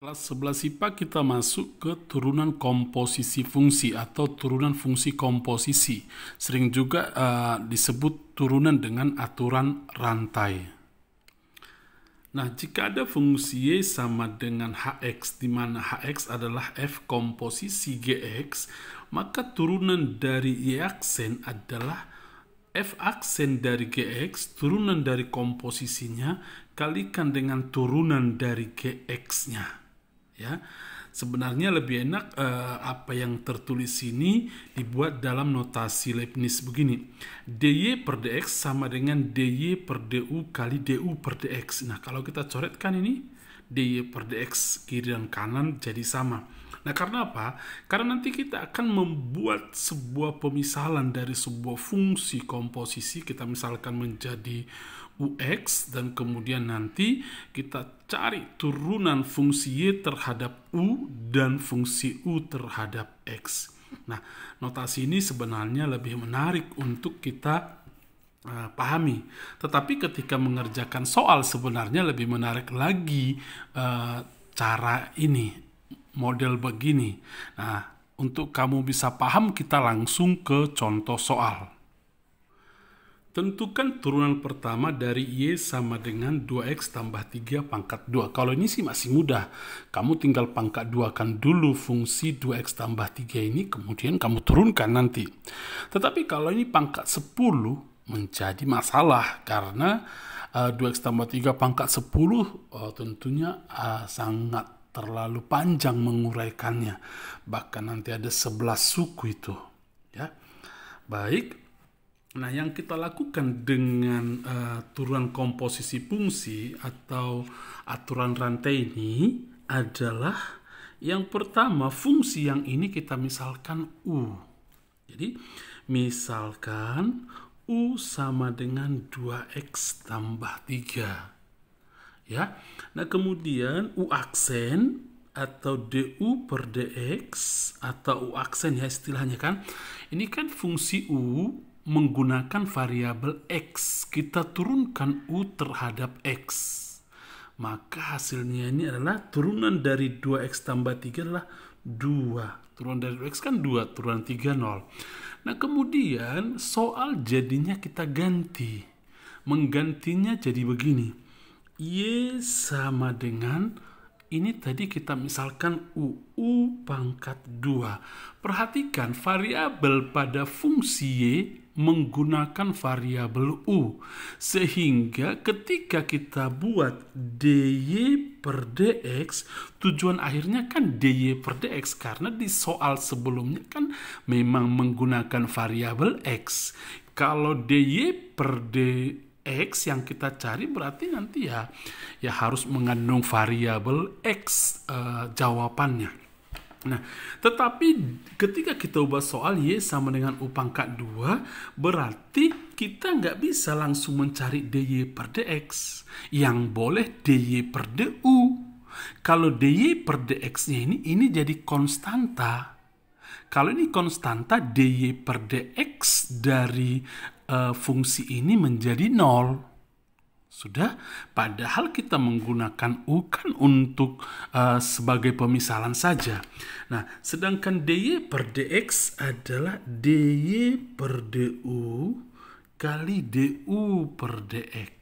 Kelas 11 IPA kita masuk ke turunan komposisi fungsi atau turunan fungsi komposisi. Sering juga disebut turunan dengan aturan rantai. Nah, jika ada fungsi Y sama dengan Hx, di mana Hx adalah F komposisi Gx, maka turunan dari Y aksen adalah F aksen dari Gx, turunan dari komposisinya, kalikan dengan turunan dari Gx-nya. Ya, sebenarnya lebih enak apa yang tertulis ini dibuat dalam notasi Leibniz begini. dy per dx sama dengan dy per du kali du per dx. Nah, kalau kita coretkan ini, dy per dx kiri dan kanan jadi sama. Nah, karena apa? Karena nanti kita akan membuat sebuah pemisalan dari sebuah fungsi komposisi. Kita misalkan menjadi ux, dan kemudian nanti kita cari turunan fungsi y terhadap u dan fungsi u terhadap x. Nah, notasi ini sebenarnya lebih menarik untuk kita pahami. Tetapi ketika mengerjakan soal sebenarnya lebih menarik lagi cara ini, model begini. Nah, untuk kamu bisa paham, kita langsung ke contoh soal. Tentukan turunan pertama dari Y sama dengan 2X tambah 3 pangkat 2. Kalau ini sih masih mudah. Kamu tinggal pangkat 2 kan dulu fungsi 2X tambah 3 ini, kemudian kamu turunkan nanti. Tetapi kalau ini pangkat 10 menjadi masalah, karena 2X tambah 3 pangkat 10 tentunya sangat terlalu panjang menguraikannya. Bahkan nanti ada 11 suku itu. Ya. Baik. Nah, yang kita lakukan dengan turunan komposisi fungsi atau aturan rantai ini adalah yang pertama, fungsi yang ini kita misalkan U. Jadi, misalkan U sama dengan 2X tambah 3. Ya. Nah, kemudian U aksen atau du per dx atau U aksen ya istilahnya kan. Ini kan fungsi U menggunakan variabel x, kita turunkan u terhadap x, maka hasilnya ini adalah turunan dari 2x tambah 3 adalah 2, turunan dari x kan 2, turunan 3 0. Nah, kemudian soal jadinya kita ganti, menggantinya jadi begini, y sama dengan ini tadi kita misalkan u pangkat 2. Perhatikan variabel pada fungsi y menggunakan variabel u, sehingga ketika kita buat dy per dx, tujuan akhirnya kan dy per dx, karena di soal sebelumnya kan memang menggunakan variabel x. Kalau dy per dx yang kita cari berarti nanti ya harus mengandung variabel x jawabannya. Nah, tetapi ketika kita ubah soal y sama dengan u pangkat 2, berarti kita nggak bisa langsung mencari dy per dx. Yang boleh dy per du. Kalau dy per dx-nya ini jadi konstanta. Kalau ini konstanta, dy per dx dari fungsi ini menjadi 0. Sudah, padahal kita menggunakan u kan untuk sebagai pemisalan saja. Nah, sedangkan dy per dx adalah dy per du kali du per dx.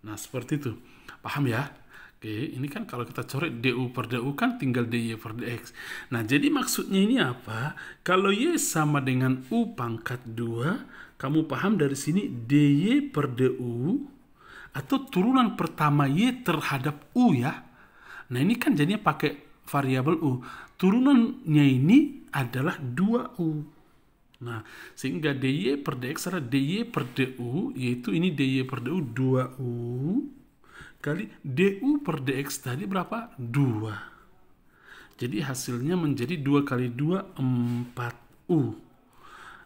Nah, seperti itu. Paham ya? Oke, ini kan kalau kita coret du per du kan tinggal dy per dx. Nah, jadi maksudnya ini apa? Kalau y sama dengan u pangkat 2, kamu paham dari sini dy per du atau turunan pertama y terhadap u ya. Nah, ini kan jadinya pakai variabel u. Turunannya ini adalah 2u. Nah, sehingga dy per dx adalah dy per du, yaitu ini dy per du 2u kali du per dx tadi berapa? 2. Jadi hasilnya menjadi 2 kali 2, 4u.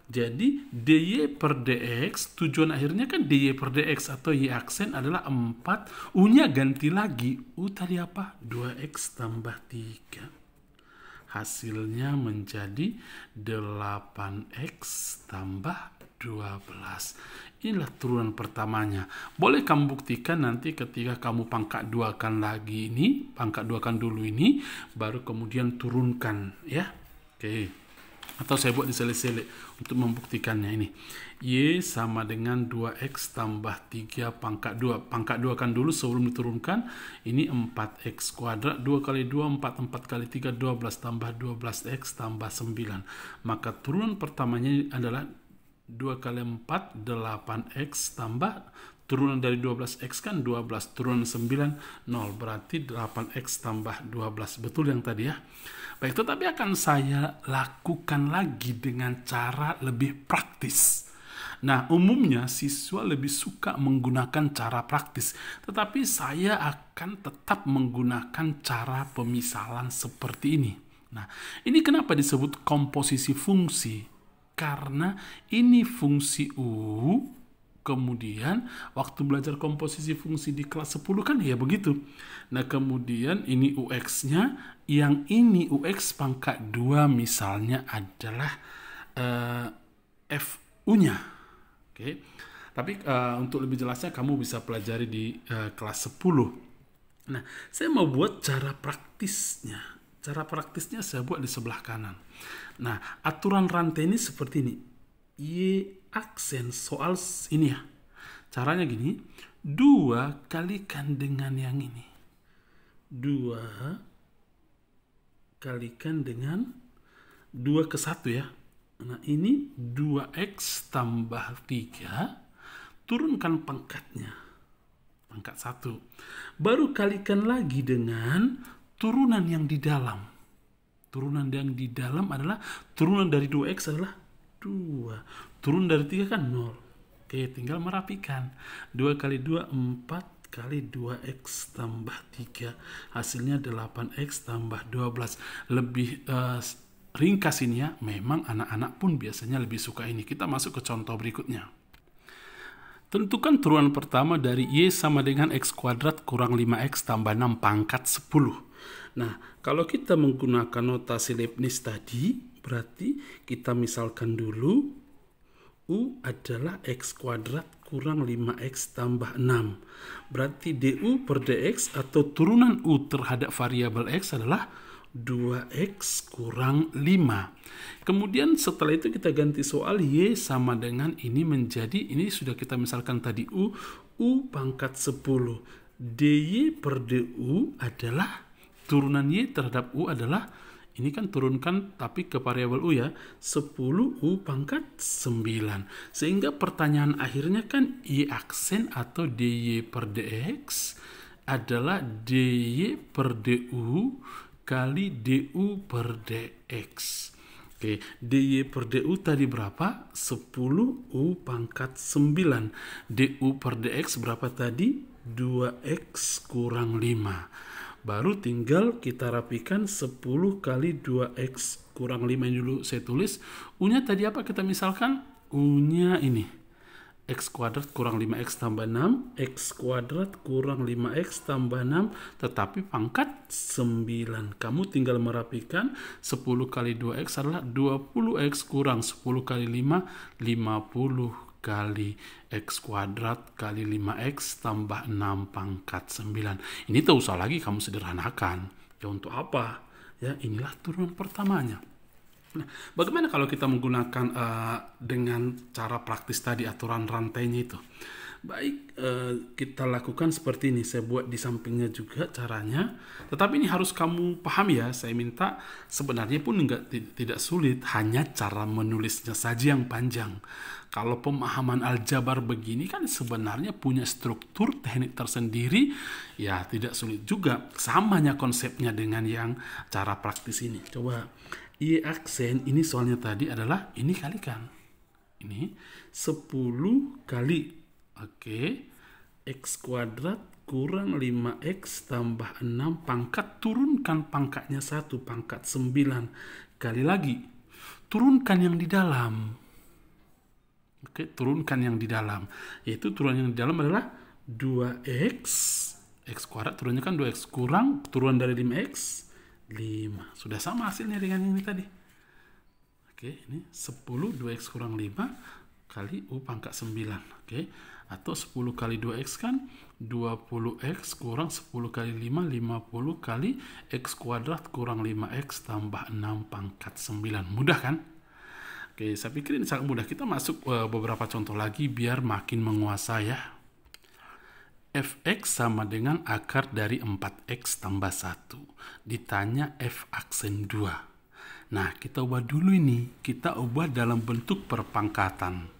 Jadi dy per dx, tujuan akhirnya kan dy per dx atau y aksen adalah 4. U-nya ganti lagi. U tadi apa? 2x tambah 3. Hasilnya menjadi 8x tambah 12. Inilah turunan pertamanya. Boleh kamu buktikan nanti ketika kamu pangkat duakan lagi ini, pangkat duakan dulu ini, baru kemudian turunkan, ya. Oke. Atau saya buat disele-sele untuk membuktikannya ini. Y sama dengan 2X tambah 3 pangkat 2. Pangkat 2 kan dulu sebelum diturunkan. Ini 4X kuadrat. 2 kali 2, 4. 4 kali 3, 12 tambah 12X tambah 9. Maka turunan pertamanya adalah 2 kali 4, 8X tambah turunan dari 12X kan 12. Turunan 9, 0. Berarti 8X tambah 12. Betul yang tadi ya? Baik, tetapi akan saya lakukan lagi dengan cara lebih praktis. Nah, umumnya siswa lebih suka menggunakan cara praktis, tetapi saya akan tetap menggunakan cara pemisalan seperti ini. Nah, ini kenapa disebut komposisi fungsi? Karena ini fungsi U, kemudian waktu belajar komposisi fungsi di kelas 10 kan ya begitu. Nah, kemudian ini UX-nya, yang ini UX pangkat 2 misalnya adalah FU-nya. Oke. Tapi untuk lebih jelasnya kamu bisa pelajari di kelas 10. Nah, saya mau buat cara praktisnya. Cara praktisnya saya buat di sebelah kanan. Nah, aturan rantai ini seperti ini. Y aksen soal ini ya. Caranya gini, 2 kalikan dengan yang ini. 2 kalikan dengan 2 ke 1 ya. Nah, ini 2X tambah 3, turunkan pangkatnya. Pangkat 1. Baru kalikan lagi dengan turunan yang di dalam. Turunan yang di dalam adalah, turunan dari 2X adalah 2. Turun dari 3 kan 0. Oke, tinggal merapikan. 2 kali 2, 4 kali 2X tambah 3. Hasilnya 8X tambah 12. Lebih ringkas ini ya. Memang anak-anak pun biasanya lebih suka ini. Kita masuk ke contoh berikutnya. Tentukan turunan pertama dari Y sama dengan X kuadrat kurang 5X tambah 6 pangkat 10. Nah, kalau kita menggunakan notasi Leibniz tadi, berarti kita misalkan dulu U adalah X kuadrat kurang 5X tambah 6. Berarti DU per DX atau turunan U terhadap variabel X adalah 2X kurang 5. Kemudian setelah itu kita ganti soal, Y sama dengan ini menjadi, ini sudah kita misalkan tadi U pangkat 10. DY per DU adalah, turunan Y terhadap U adalah, ini kan turunkan tapi ke variabel U ya, 10 U pangkat 9. Sehingga pertanyaan akhirnya kan Y aksen atau DY per DX adalah DY per DU kali DU per DX. Oke, DY per DU tadi berapa? 10 U pangkat 9. DU per DX berapa tadi? 2X kurang 5. Baru tinggal kita rapikan 10 kali 2X kurang 5 ini dulu saya tulis. U-nya tadi apa kita misalkan? U-nya ini. X kuadrat kurang 5X tambah 6. X kuadrat kurang 5X tambah 6. Tetapi pangkat 9. Kamu tinggal merapikan 10 kali 2X adalah 20X kurang 10 kali 5. 50 kali X kuadrat kali 5X tambah 6 pangkat 9. Ini tak usah lagi kamu sederhanakan. Ya untuk apa? Ya inilah turunan pertamanya. Nah, bagaimana kalau kita menggunakan dengan cara praktis tadi, aturan rantainya itu? Baik, kita lakukan seperti ini. Saya buat di sampingnya juga caranya. Tetapi ini harus kamu pahami ya. Saya minta sebenarnya pun tidak sulit. Hanya cara menulisnya saja yang panjang. Kalau pemahaman aljabar begini kan sebenarnya punya struktur teknik tersendiri. Ya tidak sulit juga. Samanya konsepnya dengan yang cara praktis ini. Coba. Y aksen ini soalnya tadi adalah ini kalikan. Ini 10 kali. Oke. X kuadrat kurang 5X tambah 6 pangkat. Turunkan pangkatnya 1. Pangkat 9. Kali lagi. Turunkan yang di dalam. Oke. Turunkan yang di dalam. Yaitu turunan yang di dalam adalah 2X. X kuadrat turunnya kan 2X kurang. Turunan dari 5X. 5. Sudah sama hasilnya dengan ini tadi. Oke, ini 10 2X kurang 5 kali U pangkat 9. Oke. Atau 10 kali 2X kan 20X kurang 10 kali 5, 50 kali X kuadrat kurang 5X tambah 6 pangkat 9. Mudah kan? Oke, saya pikir ini sangat mudah. Kita masuk beberapa contoh lagi biar makin menguasai ya. Fx sama dengan akar dari 4X tambah 1. Ditanya F aksen 2. Nah, kita ubah dulu ini. Kita ubah dalam bentuk perpangkatan.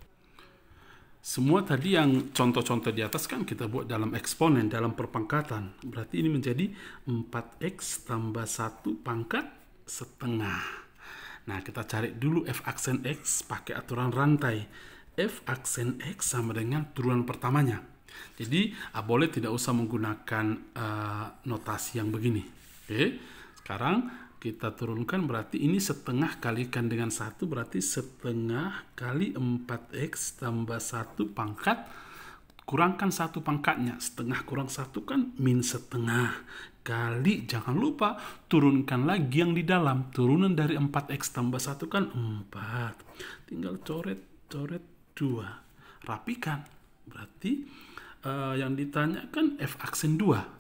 Semua tadi yang contoh-contoh di atas kan kita buat dalam eksponen, dalam perpangkatan. Berarti ini menjadi 4X tambah 1 pangkat setengah. Nah, kita cari dulu F aksen X pakai aturan rantai. F aksen X sama dengan turunan pertamanya. Jadi, boleh tidak usah menggunakan notasi yang begini. Oke, sekarang kita turunkan, berarti ini setengah kalikan dengan 1, berarti setengah kali 4X tambah 1 pangkat, kurangkan 1 pangkatnya, setengah kurang 1 kan min setengah, kali, jangan lupa turunkan lagi yang di dalam, turunan dari 4X tambah 1 kan 4, tinggal coret 2, rapikan, berarti yang ditanyakan F aksen 2.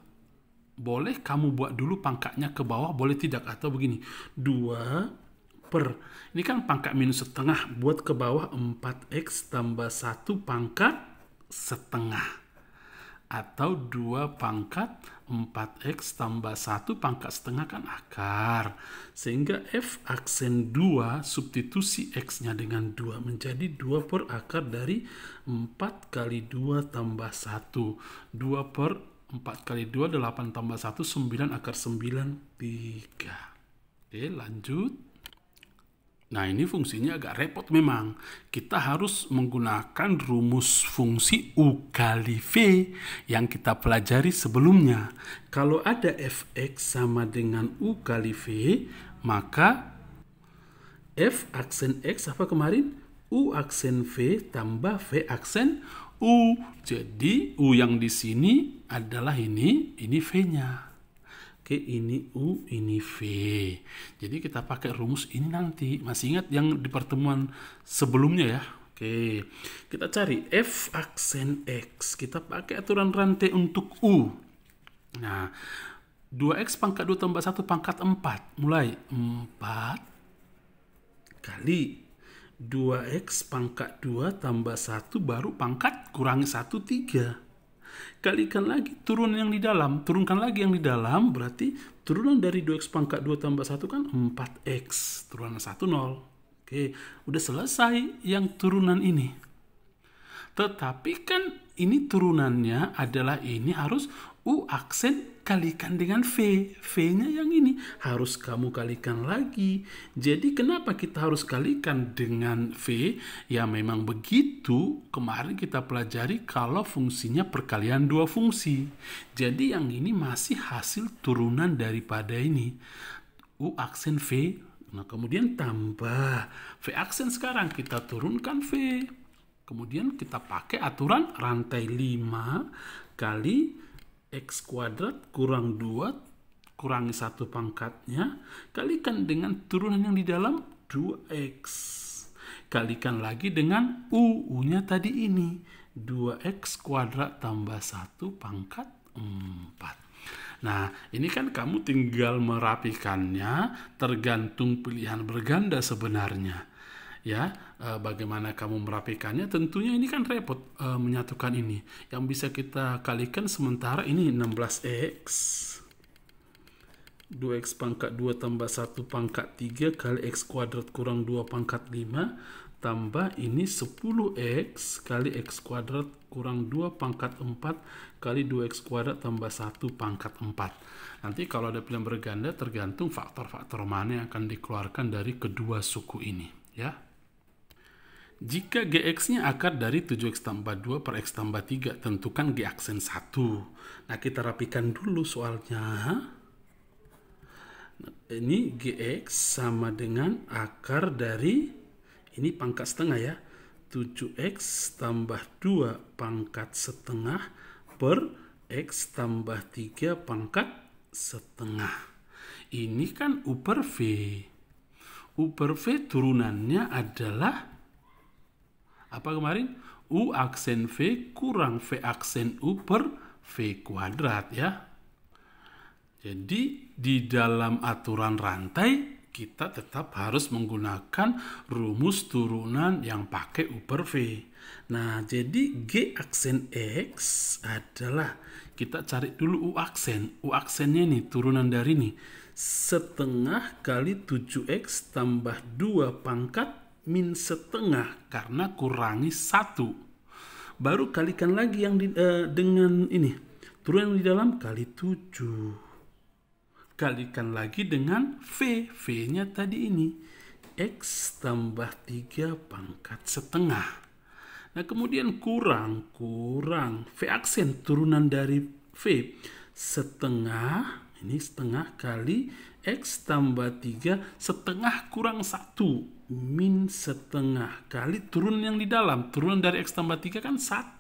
Boleh kamu buat dulu pangkatnya ke bawah, boleh tidak, atau begini 2 per, ini kan pangkat minus setengah, buat ke bawah 4X tambah 1 pangkat setengah, atau 2 pangkat 4X tambah 1 pangkat setengah kan akar, sehingga F aksen 2 substitusi X nya dengan 2 menjadi 2 per akar dari 4 kali 2 tambah 1, 2 per 4 kali 2, 8 tambah 1, 9 akar 9, 3. Oke, lanjut. Nah, ini fungsinya agak repot memang. Kita harus menggunakan rumus fungsi U kali V yang kita pelajari sebelumnya. Kalau ada Fx sama dengan U kali V, maka F aksen X apa kemarin? U aksen V tambah V aksen U. Jadi U yang di sini adalah ini V-nya. Oke, ini U, ini V. Jadi kita pakai rumus ini nanti. Masih ingat yang di pertemuan sebelumnya ya? Oke, kita cari F aksen X. Kita pakai aturan rantai untuk U. Nah, 2X pangkat 2 tambah 1 pangkat 4. Mulai 4 kali 2X pangkat 2 tambah 1 baru pangkat kurangi 1, 3. Kalikan lagi turunan yang di dalam. Turunkan lagi yang di dalam, berarti turunan dari 2X pangkat 2 tambah 1 kan 4X. Turunan 1, 0. Oke, udah selesai yang turunan ini. Tetapi kan ini turunannya adalah ini harus U aksen kalikan dengan V. V-nya yang ini harus kamu kalikan lagi. Jadi kenapa kita harus kalikan dengan V? Ya memang begitu. Kemarin kita pelajari kalau fungsinya perkalian dua fungsi. Jadi yang ini masih hasil turunan daripada ini. U aksen V. Nah kemudian tambah. V aksen sekarang kita turunkan V. Kemudian kita pakai aturan rantai 5 kali X kuadrat kurang 2 kurangi 1 pangkatnya kalikan dengan turunan yang di dalam 2X. Kalikan lagi dengan U-nya tadi ini 2X kuadrat tambah 1 pangkat 4. Nah ini kan kamu tinggal merapikannya tergantung pilihan berganda sebenarnya. Ya, bagaimana kamu merapikannya? Tentunya ini kan repot menyatukan ini. Yang bisa kita kalikan sementara ini 16X. 2X pangkat 2 tambah 1 pangkat 3 kali X kuadrat kurang 2 pangkat 5 tambah ini 10X kali X kuadrat kurang 2 pangkat 4 kali 2X kuadrat tambah 1 pangkat 4. Nanti kalau ada pilihan berganda tergantung faktor-faktor mana yang akan dikeluarkan dari kedua suku ini. Ya. Jika Gx-nya akar dari 7X tambah 2 per X tambah 3, tentukan G aksen 1. Nah, kita rapikan dulu soalnya. Nah, ini Gx sama dengan akar dari, ini pangkat setengah ya, 7X tambah 2 pangkat setengah per X tambah 3 pangkat setengah. Ini kan U per V. U per V turunannya adalah Apa kemarin? U aksen V kurang V aksen U per V kuadrat ya. Jadi di dalam aturan rantai kita tetap harus menggunakan rumus turunan yang pakai U per V. Nah, jadi G aksen X adalah, kita cari dulu U aksen. U aksennya nih, turunan dari nih. Setengah kali 7X tambah 2 pangkat min setengah, karena kurangi 1. Baru kalikan lagi yang dengan ini. Turunan di dalam kali 7. Kalikan lagi dengan V. V-nya tadi ini. X tambah 3 pangkat setengah. Nah, kemudian kurang. V aksen turunan dari V. Setengah, ini setengah kali X tambah 3, setengah kurang 1. Min setengah kali turunan yang di dalam. Turunan dari X tambah 3 kan 1.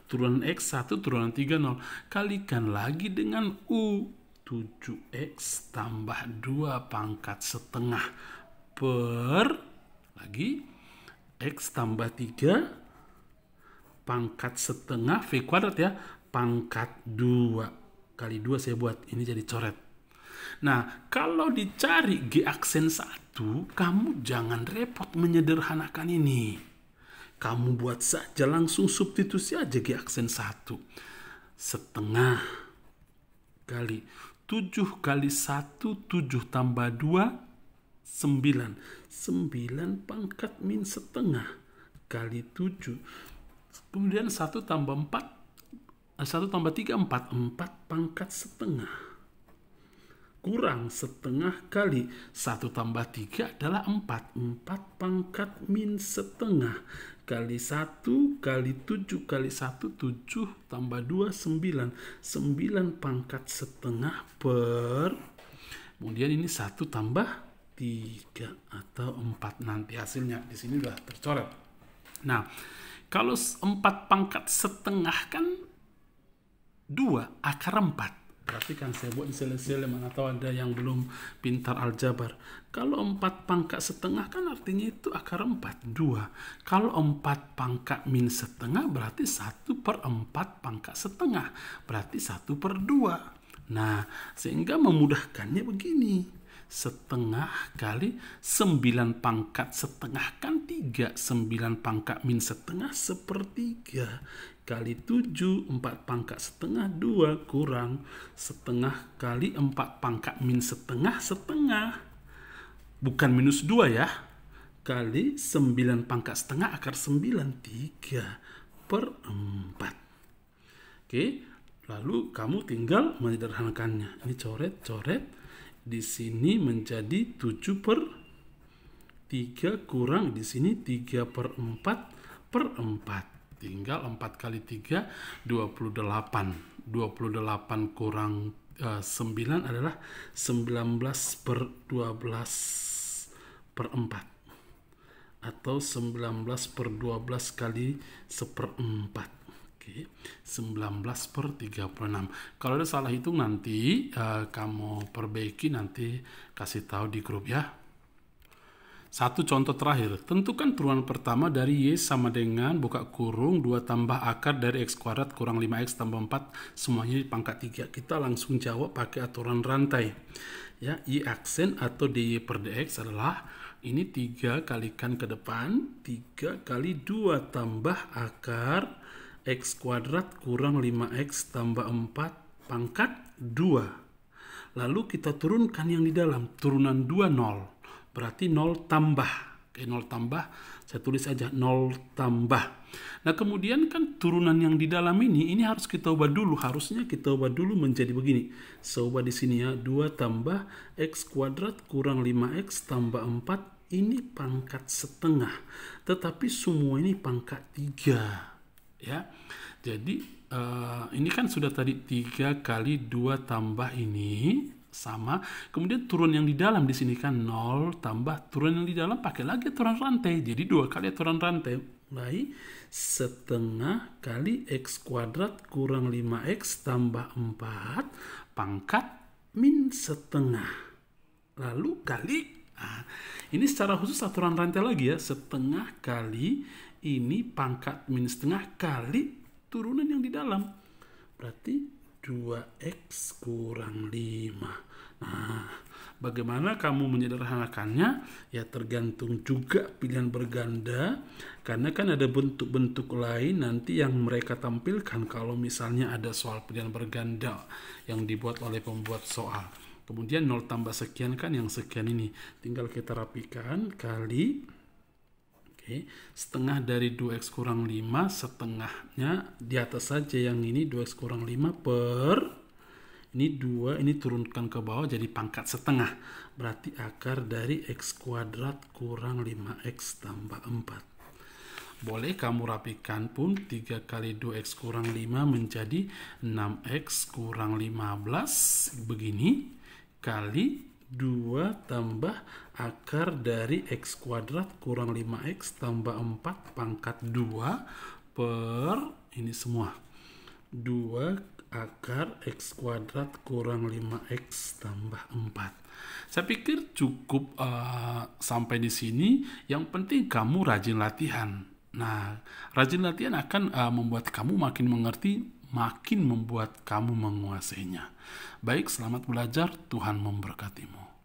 Turunan X 1, turunan 3 0. Kalikan lagi dengan U. 7X tambah 2 pangkat setengah per lagi X tambah 3 pangkat setengah V kuadrat ya, pangkat 2 kali 2 saya buat ini jadi coret. Nah, kalau dicari G aksen 1, kamu jangan repot menyederhanakan ini. Kamu buat saja langsung substitusi aja G aksen 1. Setengah kali 7 kali 1, 7 tambah 2, 9. 9 pangkat min setengah kali 7. Kemudian 1 tambah 4, 1 tambah 3, 4. 4 pangkat setengah. Kurang setengah kali 1 tambah 3 adalah 4. 4 pangkat min setengah kali 1 kali 7 kali 1, 7 tambah 2, 9. 9 pangkat setengah per, kemudian ini 1 tambah 3 atau 4. Nanti hasilnya di sini udah tercoret. Nah, kalau 4 pangkat setengah kan 2 akar 4. Perhatikan saya buat sele-sele, mana tahu ada yang belum pintar aljabar. Kalau 4 pangkat setengah kan artinya itu akar 4, 2. Kalau 4 pangkat min setengah berarti 1/4 pangkat setengah. Berarti 1/2. Nah, sehingga memudahkannya begini. Setengah kali 9 pangkat setengah kan 3. 9 pangkat min setengah 1/3. Kali 7, 4 pangkat setengah 2 kurang setengah kali 4 pangkat min setengah, setengah. Bukan minus 2 ya. Kali 9 pangkat setengah akar 9, 3/4. Oke, lalu kamu tinggal menyederhanakannya. Ini coret. Di sini menjadi 7/3 kurang di sini 3/4/4. Tinggal 4 kali 3, 28. 28 kurang 9 adalah 19/12/4. Atau 19/12 kali 1/4. Oke, 19/36. Kalau ada salah hitung nanti kamu perbaiki, nanti kasih tahu di grup ya. Satu contoh terakhir, tentukan turunan pertama dari Y sama dengan buka kurung 2 tambah akar dari X kuadrat kurang 5X tambah 4, semuanya di pangkat 3. Kita langsung jawab pakai aturan rantai. Ya, Y aksen atau dy per dx adalah ini 3 kalikan ke depan, 3 kali 2 tambah akar X kuadrat kurang 5X tambah 4 pangkat 2. Lalu kita turunkan yang di dalam, turunan 2 0. Berarti 0 tambah. Oke, 0 tambah, saya tulis aja 0 tambah. Nah, kemudian kan turunan yang di dalam ini harus kita ubah dulu. Harusnya kita ubah dulu menjadi begini. Saya ubah di sini ya, 2 tambah X kuadrat kurang 5X tambah 4. Ini pangkat setengah. Tetapi semua ini pangkat 3. Ya, jadi ini kan sudah tadi 3 kali 2 tambah ini sama, kemudian turun yang di dalam di sini kan 0 tambah turun yang di dalam pakai lagi aturan rantai, jadi 2 kali aturan rantai. Mulai setengah kali X kuadrat kurang 5X tambah 4 pangkat min setengah, lalu kali, nah, ini secara khusus aturan rantai lagi ya, setengah kali ini pangkat min setengah kali turunan yang di dalam. Berarti 2x kurang 5. Nah, bagaimana kamu menyederhanakannya? Ya tergantung juga pilihan berganda, karena kan ada bentuk-bentuk lain nanti yang mereka tampilkan kalau misalnya ada soal pilihan berganda yang dibuat oleh pembuat soal. Kemudian 0 tambah sekian kan yang sekian ini. Tinggal kita rapikan kali. Oke, setengah dari 2x kurang 5, setengahnya di atas saja yang ini 2x kurang 5 per ini 2, ini turunkan ke bawah jadi pangkat setengah. Berarti akar dari x kuadrat kurang 5x tambah 4. Boleh kamu rapikan pun, 3 kali 2x kurang 5 menjadi 6x kurang 15 begini, kali 2 tambah akar dari x kuadrat kurang 5x tambah 4 pangkat 2 per ini semua 2 akar x kuadrat kurang 5x tambah 4. Saya pikir cukup sampai di sini. Yang penting kamu rajin latihan. Nah, rajin latihan akan membuat kamu makin mengerti, makin membuat kamu menguasainya. Baik, selamat belajar. Tuhan memberkatimu.